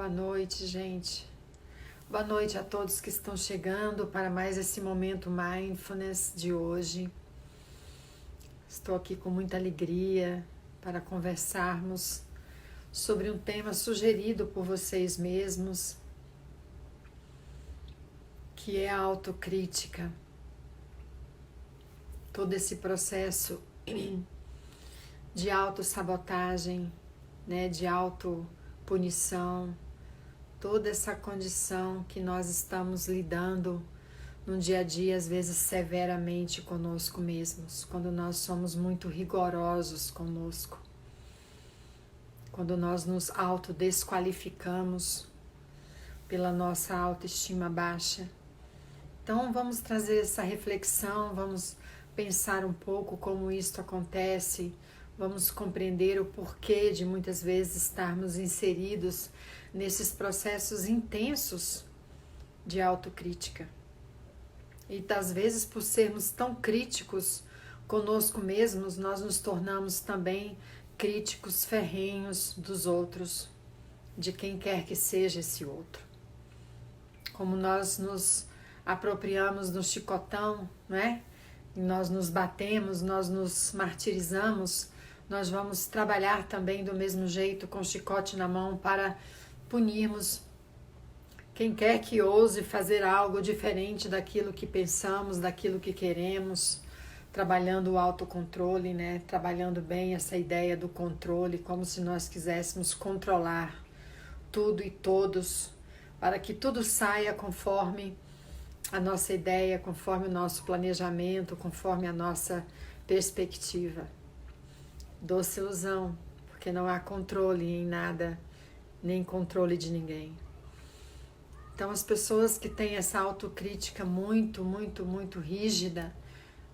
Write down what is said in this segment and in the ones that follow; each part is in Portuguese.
Boa noite, gente. Boa noite a todos que estão chegando para mais esse momento Mindfulness de hoje. Estou aqui com muita alegria para conversarmos sobre um tema sugerido por vocês mesmos, que é a autocrítica. Todo esse processo de autossabotagem, de autopunição, toda essa condição que nós estamos lidando no dia a dia, às vezes severamente conosco mesmos, quando nós somos muito rigorosos conosco, quando nós nos autodesqualificamos pela nossa autoestima baixa. Então vamos trazer essa reflexão, vamos pensar um pouco como isto acontece, vamos compreender o porquê de muitas vezes estarmos inseridos nesses processos intensos de autocrítica. E às vezes, por sermos tão críticos conosco mesmos, nós nos tornamos também críticos ferrenhos dos outros, de quem quer que seja esse outro. Como nós nos apropriamos do chicotão, não é? E nós nos batemos, nós nos martirizamos, nós vamos trabalhar também do mesmo jeito, com o chicote na mão, para punirmos quem quer que ouse fazer algo diferente daquilo que pensamos, daquilo que queremos, trabalhando o autocontrole, trabalhando bem essa ideia do controle, como se nós quiséssemos controlar tudo e todos, para que tudo saia conforme a nossa ideia, conforme o nosso planejamento, conforme a nossa perspectiva. Doce ilusão, porque não há controle em nada, nem controle de ninguém. Então as pessoas que têm essa autocrítica muito rígida,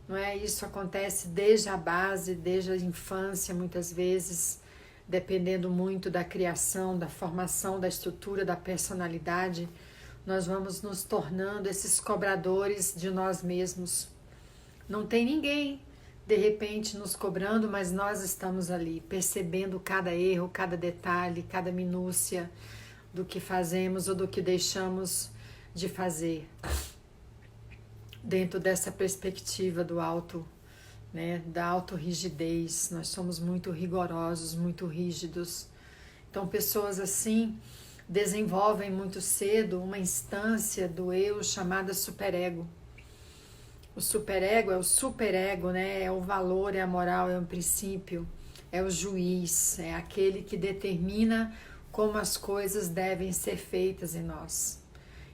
não é? Isso acontece desde a base, desde a infância, muitas vezes, dependendo muito da criação, da formação, da estrutura, da personalidade, nós vamos nos tornando esses cobradores de nós mesmos. Não tem ninguém de repente nos cobrando, mas nós estamos ali, percebendo cada erro, cada detalhe, cada minúcia do que fazemos ou do que deixamos de fazer. Dentro dessa perspectiva do da autorrigidez, nós somos muito rigorosos, muito rígidos. Então pessoas assim desenvolvem muito cedo uma instância do eu chamada superego. O superego é o superego, é o valor, é a moral, é o princípio, é o juiz, é aquele que determina como as coisas devem ser feitas em nós.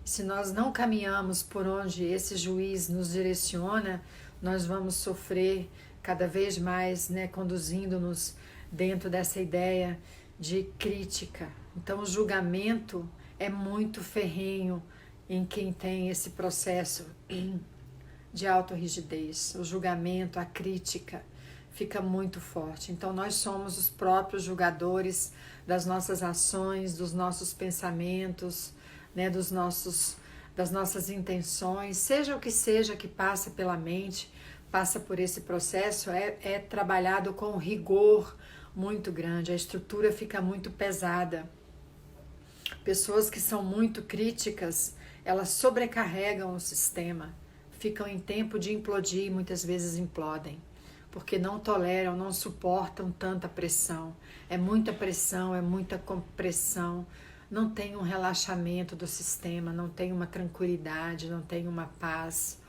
Se nós não caminhamos por onde esse juiz nos direciona, nós vamos sofrer cada vez mais, conduzindo-nos dentro dessa ideia de crítica. Então o julgamento é muito ferrenho em quem tem esse processo de autorrigidez. O julgamento, a crítica fica muito forte. Então nós somos os próprios julgadores das nossas ações, dos nossos pensamentos, das nossas intenções, seja o que seja que passa pela mente, passa por esse processo, é trabalhado com rigor muito grande, a estrutura fica muito pesada. Pessoas que são muito críticas, elas sobrecarregam o sistema, ficam em tempo de implodir e muitas vezes implodem, porque não toleram, não suportam tanta pressão. É muita pressão, é muita compressão, não tem um relaxamento do sistema, não tem uma tranquilidade, não tem uma paz,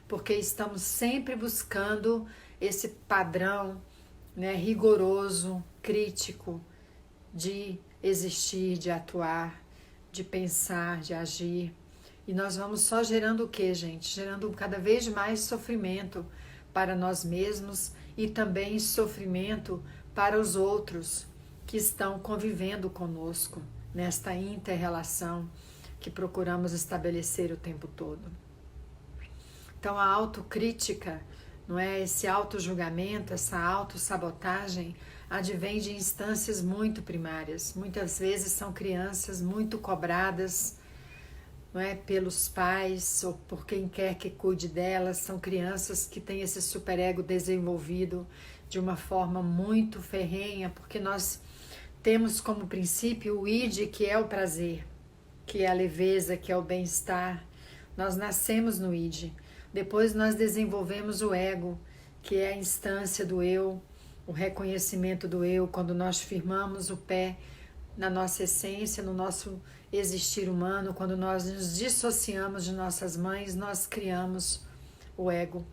porque estamos sempre buscando esse padrão rigoroso, crítico, de existir, de atuar, de pensar, de agir. E nós vamos só gerando o quê, gente? Gerando cada vez mais sofrimento para nós mesmos e também sofrimento para os outros que estão convivendo conosco nesta inter-relação que procuramos estabelecer o tempo todo. Então a autocrítica, esse autojulgamento, essa autossabotagem advém de instâncias muito primárias. Muitas vezes são crianças muito cobradas, pelos pais ou por quem quer que cuide delas. São crianças que têm esse superego desenvolvido de uma forma muito ferrenha, porque nós temos como princípio o id, que é o prazer, que é a leveza, que é o bem-estar. Nós nascemos no id. Depois nós desenvolvemos o ego, que é a instância do eu, o reconhecimento do eu, quando nós firmamos o pé na nossa essência, no nosso existir humano, quando nós nos dissociamos de nossas mães, nós criamos o ego.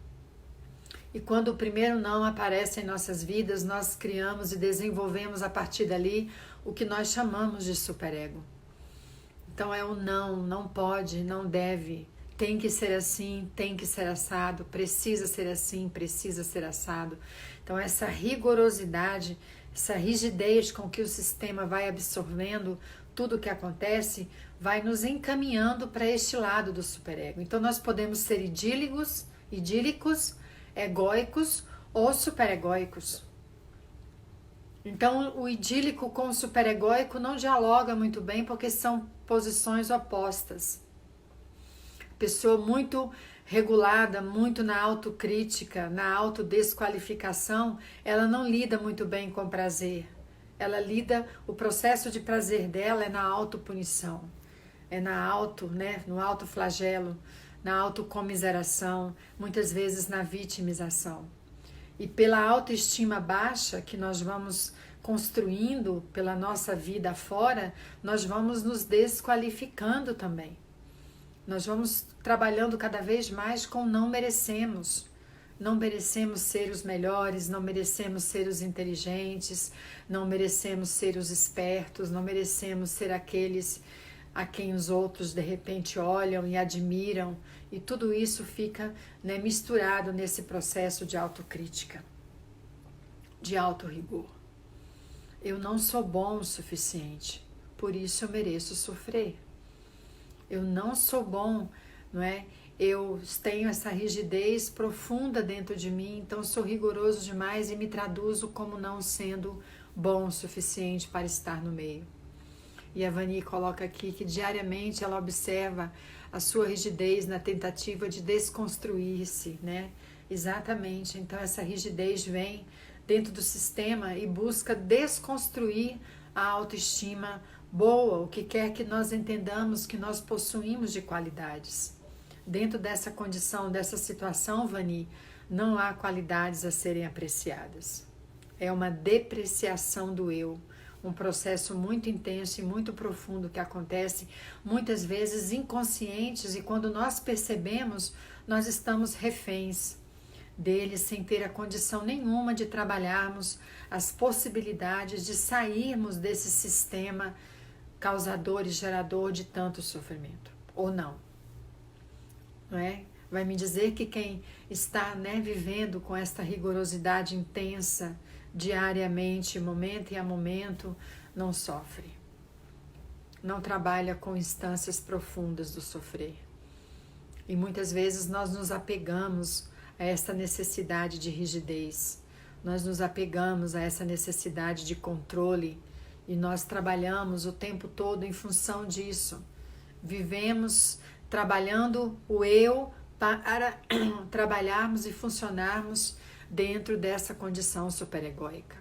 E quando o primeiro não aparece em nossas vidas, nós criamos e desenvolvemos a partir dali o que nós chamamos de superego. Então é o não, não pode, não deve, tem que ser assim, tem que ser assado, precisa ser assim, precisa ser assado. Então essa rigorosidade, essa rigidez com que o sistema vai absorvendo tudo o que acontece, vai nos encaminhando para este lado do superego. Então nós podemos ser idílicos, egóicos ou superegóicos. Então o idílico com o superegóico não dialoga muito bem porque são posições opostas. Pessoa muito regulada, muito na autocrítica, na autodesqualificação, ela não lida muito bem com prazer. Ela lida, o processo de prazer dela é na autopunição, é no autoflagelo, na autocomiseração, muitas vezes na vitimização. E pela autoestima baixa que nós vamos construindo pela nossa vida afora, nós vamos nos desqualificando também. Nós vamos trabalhando cada vez mais com não merecemos. Não merecemos ser os melhores, não merecemos ser os inteligentes, não merecemos ser os espertos, não merecemos ser aqueles a quem os outros de repente olham e admiram. E tudo isso fica, misturado nesse processo de autocrítica, de autorrigor. Eu não sou bom o suficiente, por isso eu mereço sofrer. Eu não sou bom, não é? Eu tenho essa rigidez profunda dentro de mim, então sou rigoroso demais e me traduzo como não sendo bom o suficiente para estar no meio. E a Vani coloca aqui que diariamente ela observa a sua rigidez na tentativa de desconstruir-se, né? Exatamente, então essa rigidez vem dentro do sistema e busca desconstruir a autoestima boa, o que quer que nós entendamos que nós possuímos de qualidades. Dentro dessa condição, dessa situação, Vani, não há qualidades a serem apreciadas. É uma depreciação do eu, um processo muito intenso e muito profundo que acontece muitas vezes inconscientes, e quando nós percebemos, nós estamos reféns dele sem ter a condição nenhuma de trabalharmos as possibilidades de sairmos desse sistema causador e gerador de tanto sofrimento, ou não. Não é? Vai me dizer que quem está, vivendo com esta rigorosidade intensa, diariamente, momento a momento, não sofre. Não trabalha com instâncias profundas do sofrer. E muitas vezes nós nos apegamos a essa necessidade de rigidez. Nós nos apegamos a essa necessidade de controle e nós trabalhamos o tempo todo em função disso. Vivemos trabalhando o eu para trabalharmos e funcionarmos dentro dessa condição superegóica.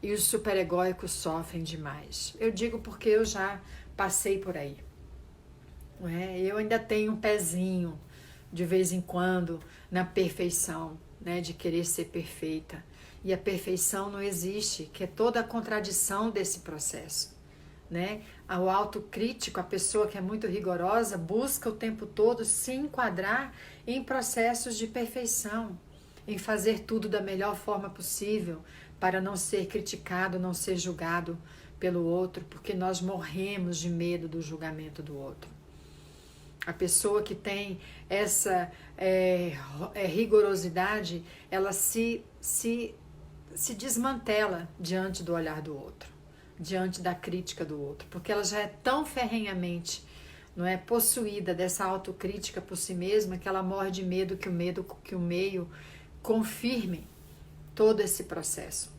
E os superegóicos sofrem demais. Eu digo porque eu já passei por aí. Não é? Eu ainda tenho um pezinho, de vez em quando, na perfeição, de querer ser perfeita. E a perfeição não existe, que é toda a contradição desse processo. O autocrítico, a pessoa que é muito rigorosa, busca o tempo todo se enquadrar em processos de perfeição, em fazer tudo da melhor forma possível, para não ser criticado, não ser julgado pelo outro, porque nós morremos de medo do julgamento do outro. A pessoa que tem essa rigorosidade, ela se desmantela diante do olhar do outro, diante da crítica do outro, porque ela já é tão ferrenhamente possuída dessa autocrítica por si mesma, que ela morre de medo que o meio confirme todo esse processo.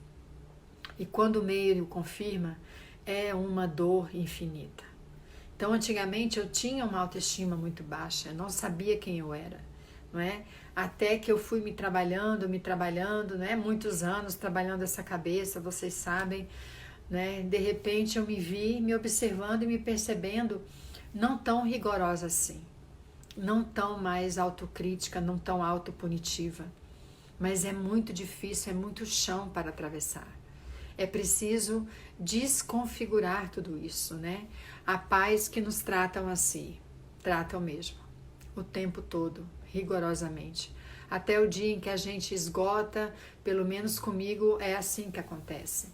E quando o meio confirma, é uma dor infinita. Então, antigamente eu tinha uma autoestima muito baixa, eu não sabia quem eu era, Até que eu fui me trabalhando, muitos anos trabalhando essa cabeça, vocês sabem, né? De repente eu me vi me observando e me percebendo não tão rigorosa assim, não tão mais autocrítica, não tão autopunitiva. Mas é muito difícil, é muito chão para atravessar. É preciso desconfigurar tudo isso, né? Há pais que nos tratam assim, tratam mesmo, o tempo todo, rigorosamente. Até o dia em que a gente esgota, pelo menos comigo é assim que acontece.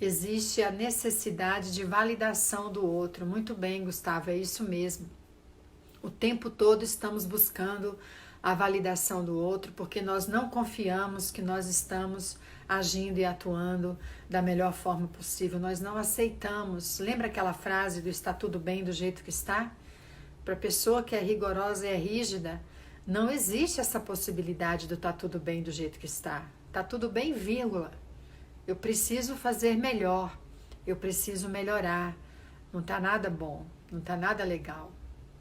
Existe a necessidade de validação do outro. Muito bem, Gustavo, é isso mesmo. O tempo todo estamos buscando a validação do outro, porque nós não confiamos que nós estamos agindo e atuando da melhor forma possível. Nós não aceitamos. Lembra aquela frase do está tudo bem do jeito que está? Para a pessoa que é rigorosa e é rígida, não existe essa possibilidade do tá tudo bem do jeito que está. Tá tudo bem, vírgula. Eu preciso fazer melhor. Eu preciso melhorar. Não tá nada bom, não tá nada legal,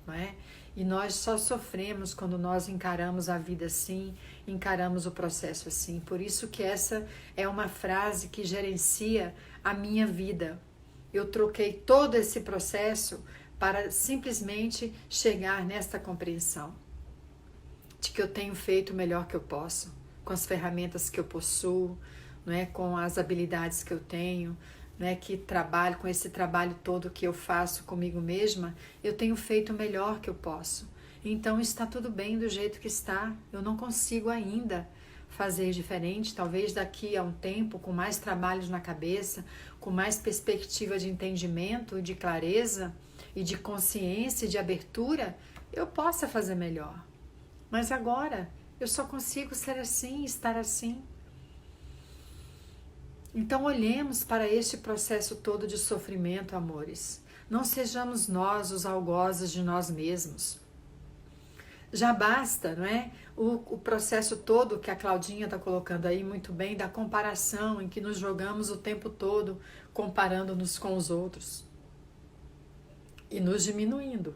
não é? E nós só sofremos quando nós encaramos a vida assim, encaramos o processo assim. Por isso que essa é uma frase que gerencia a minha vida. Eu troquei todo esse processo para simplesmente chegar nesta compreensão de que eu tenho feito o melhor que eu posso, com as ferramentas que eu possuo, não é? Com as habilidades que eu tenho, né, que trabalho, com esse trabalho todo que eu faço comigo mesma, eu tenho feito o melhor que eu posso. Então está tudo bem do jeito que está. Eu não consigo ainda fazer diferente, talvez daqui a um tempo, com mais trabalhos na cabeça, com mais perspectiva de entendimento, de clareza e de consciência e de abertura, eu possa fazer melhor. Mas agora eu só consigo ser assim, estar assim. Então olhemos para este processo todo de sofrimento, amores. Não sejamos nós os algozes de nós mesmos. Já basta, não é? O processo todo que a Claudinha está colocando aí muito bem, da comparação, em que nos jogamos o tempo todo comparando-nos com os outros. E nos diminuindo.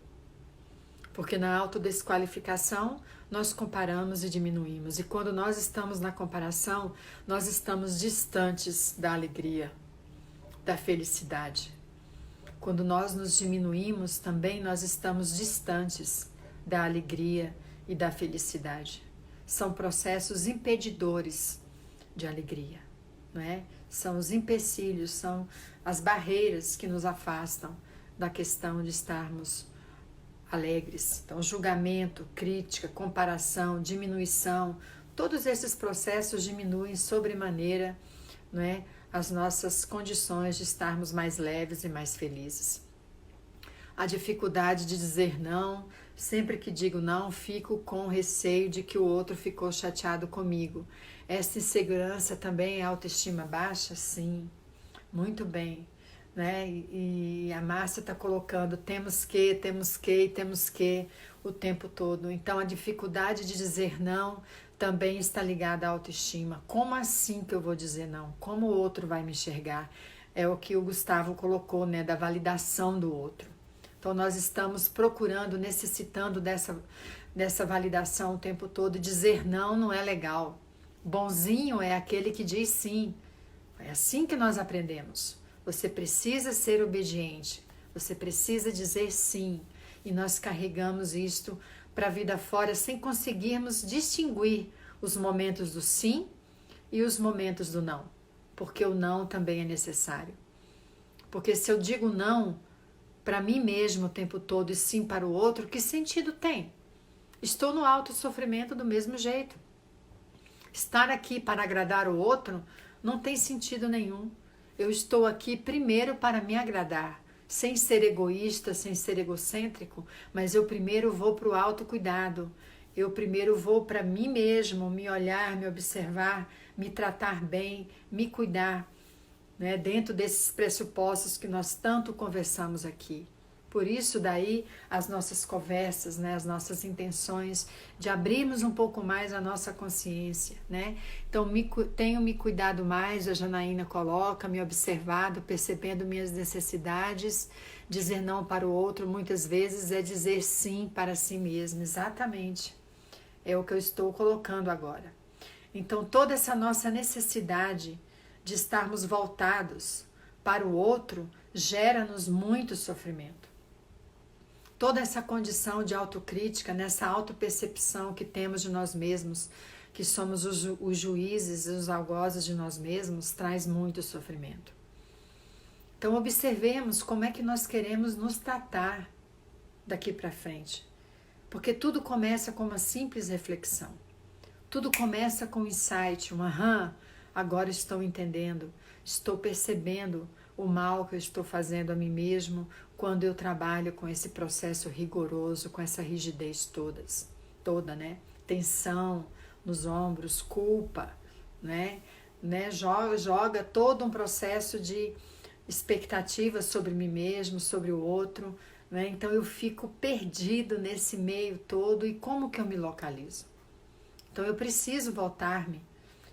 Porque na autodesqualificação nós comparamos e diminuímos. E quando nós estamos na comparação, nós estamos distantes da alegria, da felicidade. Quando nós nos diminuímos, também nós estamos distantes da alegria e da felicidade. São processos impedidores de alegria, não é? São os empecilhos, são as barreiras que nos afastam da questão de estarmos alegres. Então, julgamento, crítica, comparação, diminuição, todos esses processos diminuem sobremaneira, não é, as nossas condições de estarmos mais leves e mais felizes. A dificuldade de dizer não, sempre que digo não, fico com receio de que o outro ficou chateado comigo. Essa insegurança também é autoestima baixa? Sim, muito bem. Né? E a Márcia está colocando temos que o tempo todo. Então a dificuldade de dizer não também está ligada à autoestima. Como assim que eu vou dizer não? Como o outro vai me enxergar? É o que o Gustavo colocou, né? Da validação do outro. Então nós estamos procurando, necessitando dessa validação o tempo todo. Dizer não não é legal. Bonzinho é aquele que diz sim. É assim que nós aprendemos. Você precisa ser obediente, você precisa dizer sim. E nós carregamos isto para a vida fora sem conseguirmos distinguir os momentos do sim e os momentos do não. Porque o não também é necessário. Porque se eu digo não para mim mesmo o tempo todo e sim para o outro, que sentido tem? Estou no autossofrimento do mesmo jeito. Estar aqui para agradar o outro não tem sentido nenhum. Eu estou aqui primeiro para me agradar, sem ser egoísta, sem ser egocêntrico, mas eu primeiro vou para o autocuidado. Eu primeiro vou para mim mesmo, me olhar, me observar, me tratar bem, me cuidar, né, dentro desses pressupostos que nós tanto conversamos aqui. Por isso daí as nossas conversas, né, as nossas intenções de abrirmos um pouco mais a nossa consciência, né? Então tenho me cuidado mais, a Janaína coloca, me observado, percebendo minhas necessidades. Dizer não para o outro muitas vezes é dizer sim para si mesmo, exatamente. É o que eu estou colocando agora. Então toda essa nossa necessidade de estarmos voltados para o outro gera-nos muito sofrimento. Toda essa condição de autocrítica, nessa autopercepção que temos de nós mesmos, que somos os juízes e os algozes de nós mesmos, traz muito sofrimento. Então observemos como é que nós queremos nos tratar daqui para frente. Porque tudo começa com uma simples reflexão. Tudo começa com um insight, um aham, agora estou entendendo, estou percebendo o mal que eu estou fazendo a mim mesmo quando eu trabalho com esse processo rigoroso, com essa rigidez toda, né? Tensão nos ombros, culpa, né? Joga todo um processo de expectativas sobre mim mesmo, sobre o outro, né? Então eu fico perdido nesse meio todo e como que eu me localizo? Então eu preciso voltar-me,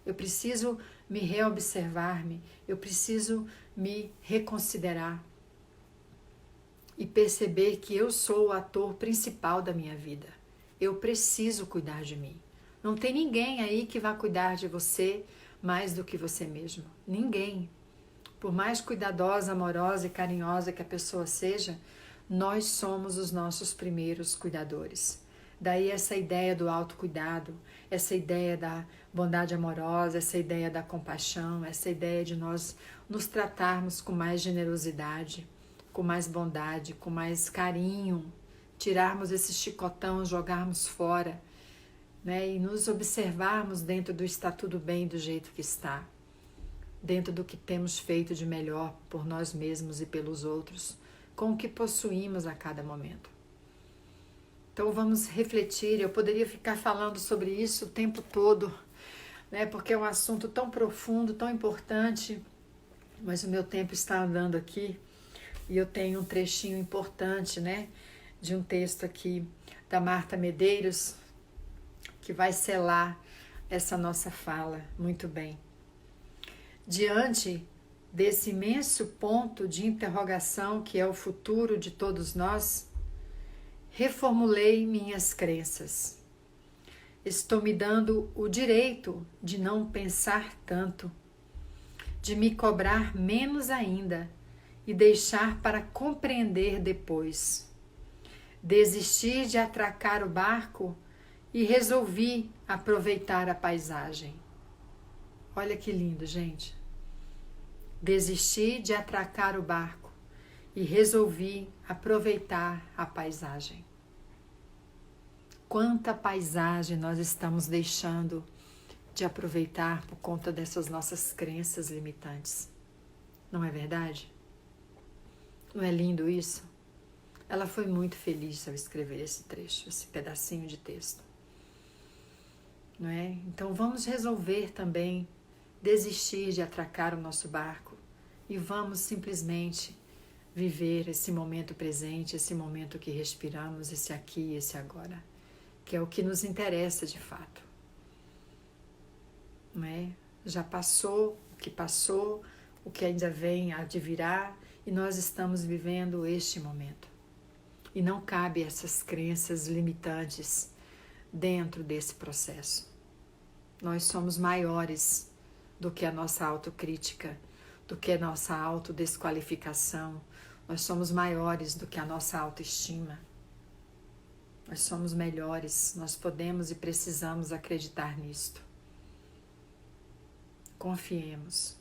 eu preciso me reobservar-me, eu preciso me reconsiderar e perceber que eu sou o ator principal da minha vida. Eu preciso cuidar de mim. Não tem ninguém aí que vá cuidar de você mais do que você mesmo. Ninguém. Por mais cuidadosa, amorosa e carinhosa que a pessoa seja, nós somos os nossos primeiros cuidadores. Daí essa ideia do autocuidado, essa ideia da bondade amorosa, essa ideia da compaixão, essa ideia de nós nos tratarmos com mais generosidade, com mais bondade, com mais carinho, tirarmos esse chicotão, jogarmos fora, né? E nos observarmos dentro do está tudo bem do jeito que está, dentro do que temos feito de melhor por nós mesmos e pelos outros, com o que possuímos a cada momento. Então vamos refletir. Eu poderia ficar falando sobre isso o tempo todo, né? Porque é um assunto tão profundo, tão importante, mas o meu tempo está andando aqui e eu tenho um trechinho importante, né, de um texto aqui da Marta Medeiros que vai selar essa nossa fala muito bem. Diante desse imenso ponto de interrogação que é o futuro de todos nós, reformulei minhas crenças. Estou me dando o direito de não pensar tanto, de me cobrar menos ainda e deixar para compreender depois. Desisti de atracar o barco e resolvi aproveitar a paisagem. Olha que lindo, gente. Desisti de atracar o barco e resolvi aproveitar a paisagem. Quanta paisagem nós estamos deixando de aproveitar por conta dessas nossas crenças limitantes. Não é verdade? Não é lindo isso? Ela foi muito feliz ao escrever esse trecho, esse pedacinho de texto. Não é? Então vamos resolver também desistir de atracar o nosso barco e vamos simplesmente viver esse momento presente, esse momento que respiramos, esse aqui e esse agora, que é o que nos interessa de fato. Não é? Já passou o que ainda vem há de virá, e nós estamos vivendo este momento. E não cabe essas crenças limitantes dentro desse processo. Nós somos maiores do que a nossa autocrítica, do que a nossa autodesqualificação. Nós somos maiores do que a nossa autoestima. Nós somos melhores, nós podemos e precisamos acreditar nisto. Confiemos.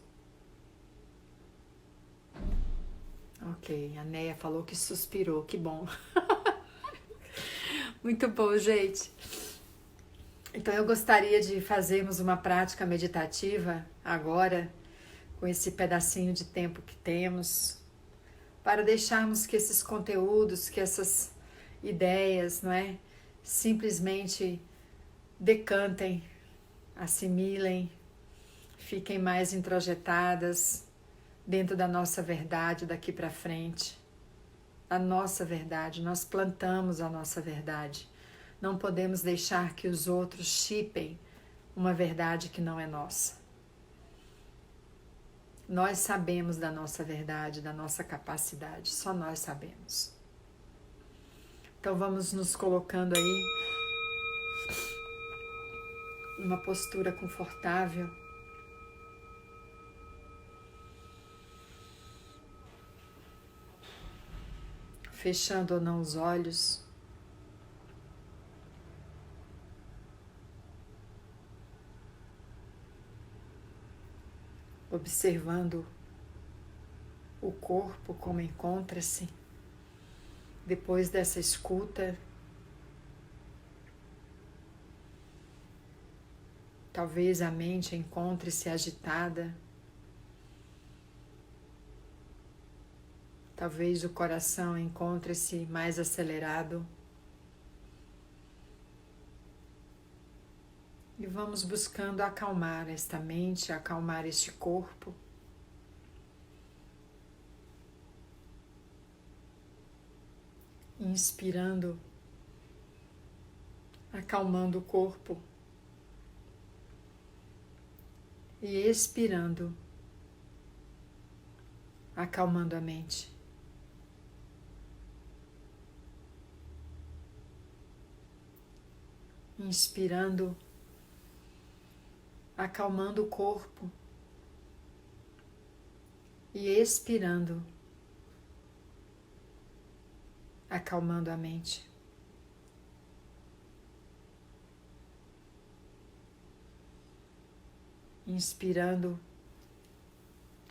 Ok, a Neia falou que suspirou, que bom. Muito bom, gente. Então eu gostaria de fazermos uma prática meditativa agora, com esse pedacinho de tempo que temos, para deixarmos que esses conteúdos, que essas ideias, não é, simplesmente decantem, assimilem, fiquem mais introjetadas dentro da nossa verdade daqui para frente. A nossa verdade, nós plantamos a nossa verdade. Não podemos deixar que os outros chipem uma verdade que não é nossa. Nós sabemos da nossa verdade, da nossa capacidade, só nós sabemos. Então vamos nos colocando aí numa postura confortável. fechando ou não os olhos, observando o corpo como encontra-se depois dessa escuta. Talvez a mente encontre-se agitada, talvez o coração encontre-se mais acelerado. E vamos buscando acalmar esta mente, acalmar este corpo. Inspirando, acalmando o corpo. E expirando, acalmando a mente. Inspirando, acalmando o corpo. E expirando, acalmando a mente. Inspirando,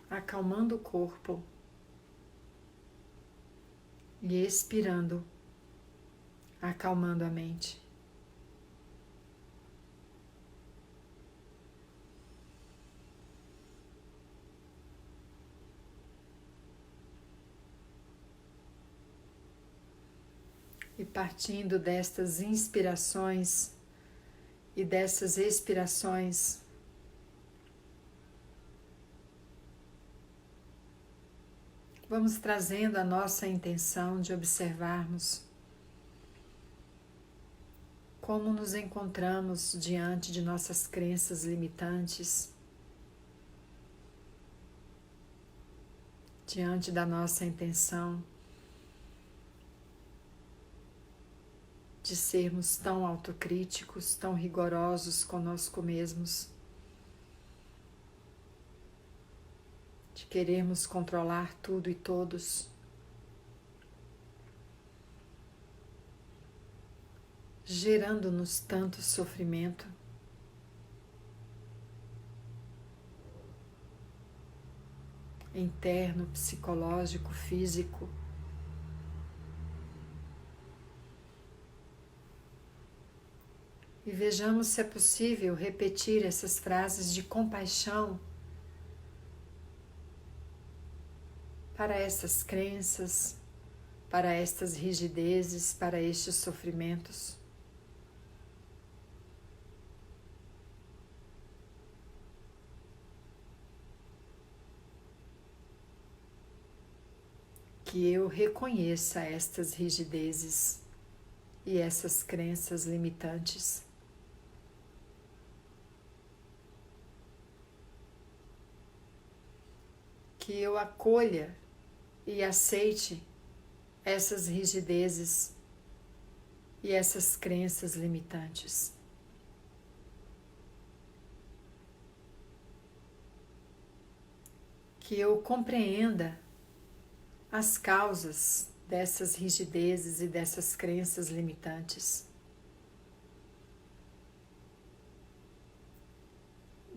acalmando o corpo. E expirando, acalmando a mente. E partindo destas inspirações e dessas expirações, vamos trazendo a nossa intenção de observarmos como nos encontramos diante de nossas crenças limitantes, diante da nossa intenção de sermos tão autocríticos, tão rigorosos conosco mesmos, de querermos controlar tudo e todos, gerando-nos tanto sofrimento. Interno, psicológico, físico. E vejamos se é possível repetir essas frases de compaixão para essas crenças, para estas rigidezes, para estes sofrimentos. Que eu reconheça estas rigidezes e essas crenças limitantes. Que eu acolha e aceite essas rigidezes e essas crenças limitantes. Que eu compreenda as causas dessas rigidezes e dessas crenças limitantes.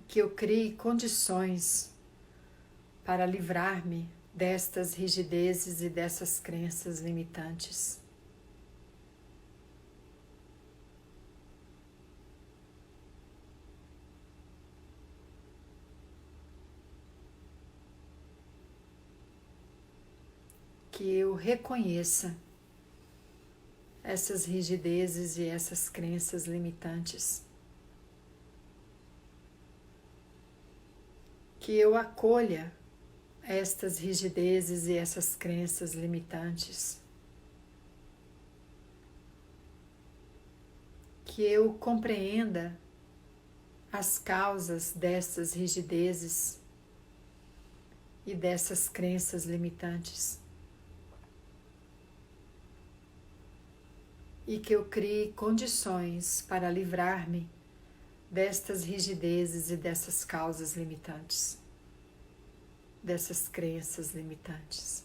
Que eu crie condições para livrar-me destas rigidezes e dessas crenças limitantes. Que eu reconheça essas rigidezes e essas crenças limitantes. Que eu acolha estas rigidezes e essas crenças limitantes. Que eu compreenda as causas dessas rigidezes e dessas crenças limitantes. E que eu crie condições para livrar-me destas rigidezes e dessas causas limitantes, dessas crenças limitantes.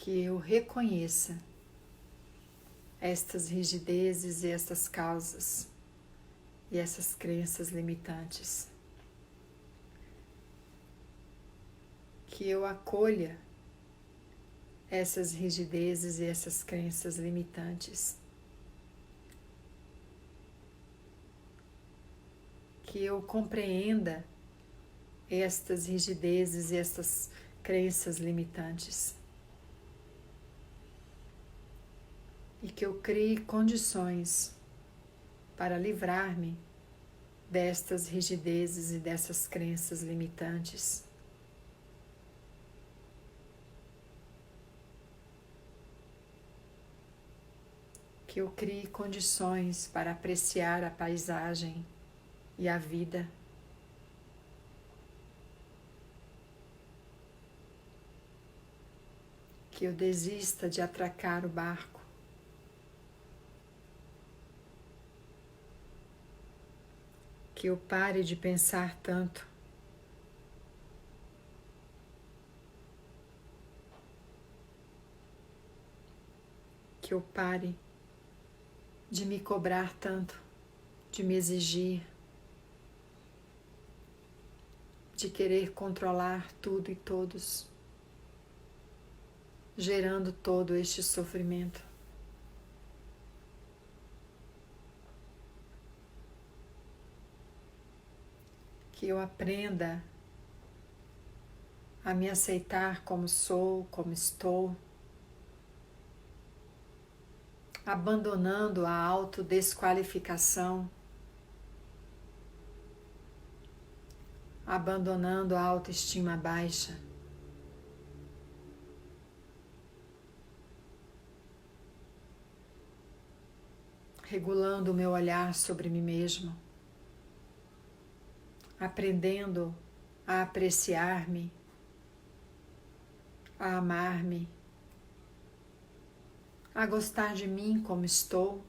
que eu reconheça estas rigidezes e estas causas e essas crenças limitantes. Que eu acolha essas rigidezes e essas crenças limitantes. Que eu compreenda estas rigidezes e estas crenças limitantes. E que eu crie condições para livrar-me destas rigidezes e dessas crenças limitantes. Que eu crie condições para apreciar a paisagem e a vida. Que eu desista de atracar o barco. Que eu pare de pensar tanto. Que eu pare de me cobrar tanto, de me exigir, de querer controlar tudo e todos, gerando todo este sofrimento. Que eu aprenda a me aceitar como sou, como estou, abandonando a autodesqualificação, abandonando a autoestima baixa, regulando o meu olhar sobre mim mesmo, aprendendo a apreciar-me, a amar-me, a gostar de mim como estou,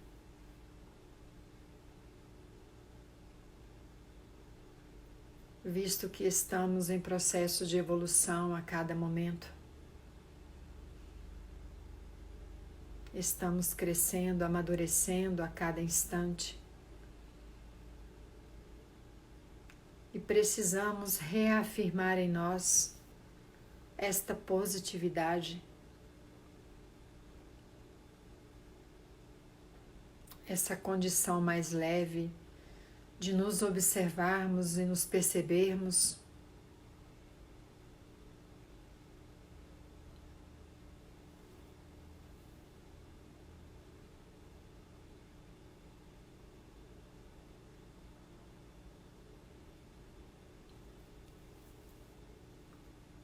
visto que estamos em processo de evolução a cada momento. Estamos crescendo, amadurecendo a cada instante. E precisamos reafirmar em nós esta positividade, essa condição mais leve de nos observarmos e nos percebermos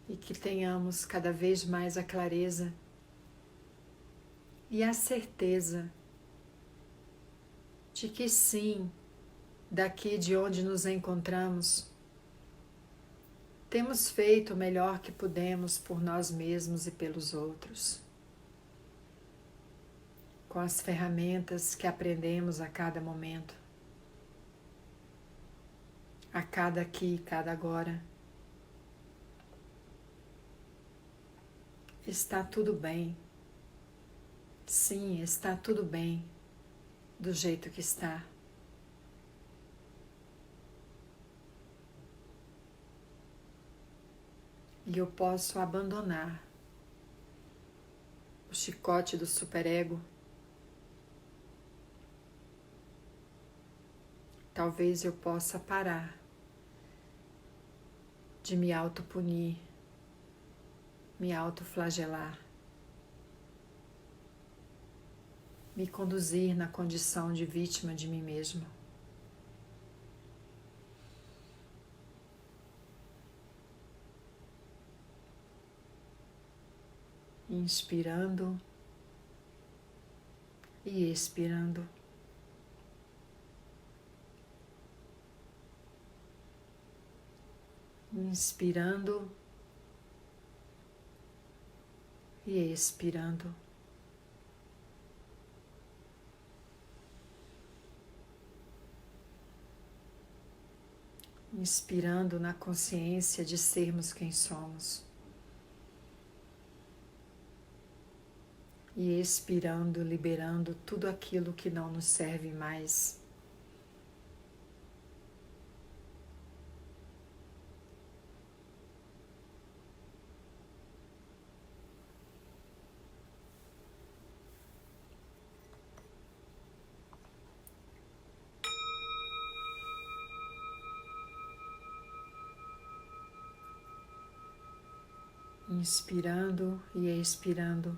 e que tenhamos cada vez mais a clareza e a certeza de que sim, daqui de onde nos encontramos, temos feito o melhor que pudemos por nós mesmos e pelos outros, com as ferramentas que aprendemos a cada momento, a cada aqui, cada agora. Está tudo bem. Sim, está tudo bem do jeito que está. E eu posso abandonar o chicote do superego. Talvez eu possa parar de me autopunir, me autoflagelar, me conduzir na condição de vítima de mim mesmo. Inspirando e expirando. Inspirando e expirando. Inspirando na consciência de sermos quem somos. e expirando, liberando tudo aquilo que não nos serve mais. Inspirando e expirando.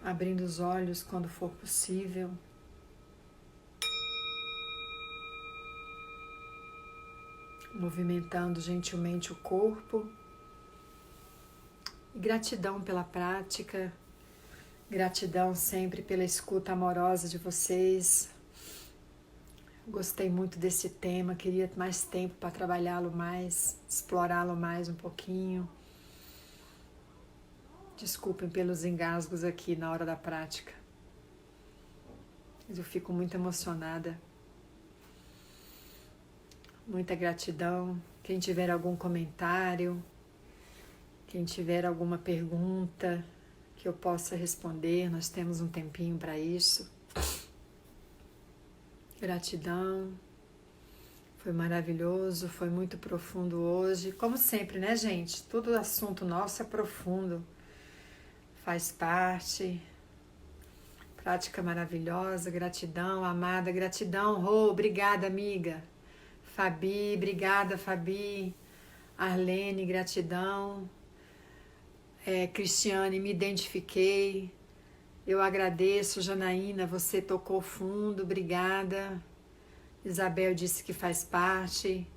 Abrindo os olhos quando for possível. Movimentando gentilmente o corpo. E gratidão pela prática. Gratidão sempre pela escuta amorosa de vocês. Gostei muito desse tema, queria mais tempo para trabalhá-lo mais, explorá-lo mais um pouquinho. Desculpem pelos engasgos aqui na hora da prática, mas eu fico muito emocionada. Muita gratidão. Quem tiver algum comentário, quem tiver alguma pergunta que eu possa responder, nós temos um tempinho para isso. Gratidão, foi maravilhoso, foi muito profundo hoje. Como sempre, né, gente? Todo assunto nosso é profundo, faz parte. Prática maravilhosa, gratidão, amada, gratidão. Rô, obrigada, amiga. Fabi, obrigada, Fabi. Arlene, gratidão. Cristiane, me identifiquei. Eu agradeço, Janaína, você tocou fundo, obrigada. Isabel disse que faz parte.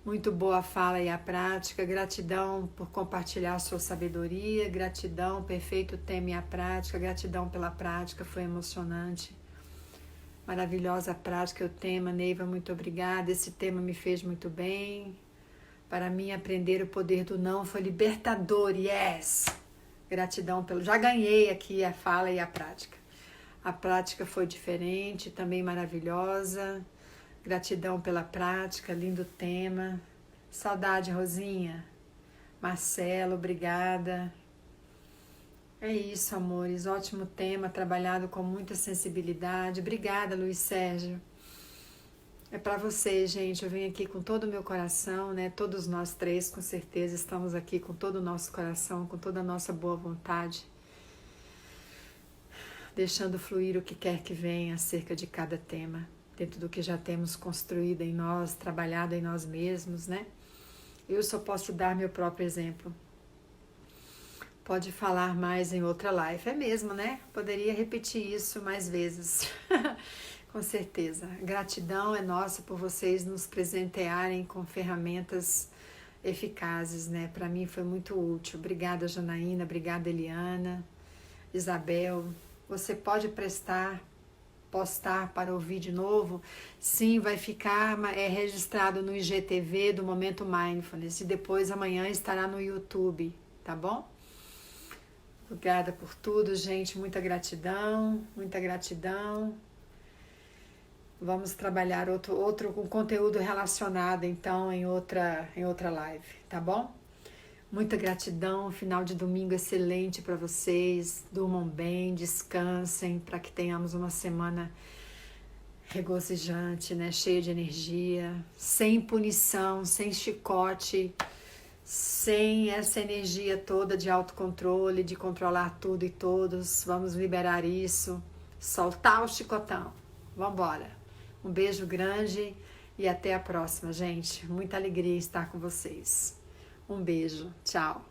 Muito boa a fala e a prática. Gratidão por compartilhar a sua sabedoria. Gratidão, perfeito tema e a prática. Gratidão pela prática, foi emocionante. Maravilhosa a prática, o tema. Neiva, muito obrigada. Esse tema me fez muito bem. Para mim, aprender o poder do não foi libertador, yes! Gratidão pelo... Já ganhei aqui a fala e a prática. A prática foi diferente, também maravilhosa. Gratidão pela prática, lindo tema. Saudade, Rosinha. Marcelo, obrigada. É isso, amores. Ótimo tema, trabalhado com muita sensibilidade. Obrigada, Luiz Sérgio. É para vocês, gente. Eu venho aqui com todo o meu coração, né? Todos nós três, com certeza, estamos aqui com todo o nosso coração, com toda a nossa boa vontade, deixando fluir o que quer que venha acerca de cada tema, dentro do que já temos construído em nós, trabalhado em nós mesmos, né? Eu só posso dar meu próprio exemplo. Pode falar mais em outra live. É mesmo, né? Poderia repetir isso mais vezes. Com certeza. Gratidão é nossa por vocês nos presentearem com ferramentas eficazes, né? Para mim foi muito útil. Obrigada, Janaína. Obrigada, Eliana. Isabel. Você pode postar para ouvir de novo? Sim, vai ficar registrado no IGTV do Momento Mindfulness e depois amanhã estará no YouTube, tá bom? Obrigada por tudo, gente. Muita gratidão, muita gratidão. Vamos trabalhar outro com conteúdo relacionado, então, em outra live, tá bom? Muita gratidão, final de domingo excelente para vocês. Durmam bem, descansem, para que tenhamos uma semana regozijante, né? Cheia de energia, sem punição, sem chicote, sem essa energia toda de autocontrole, de controlar tudo e todos. Vamos liberar isso, soltar o chicotão. Vamos embora. Um beijo grande e até a próxima, gente. Muita alegria estar com vocês. Um beijo. Tchau.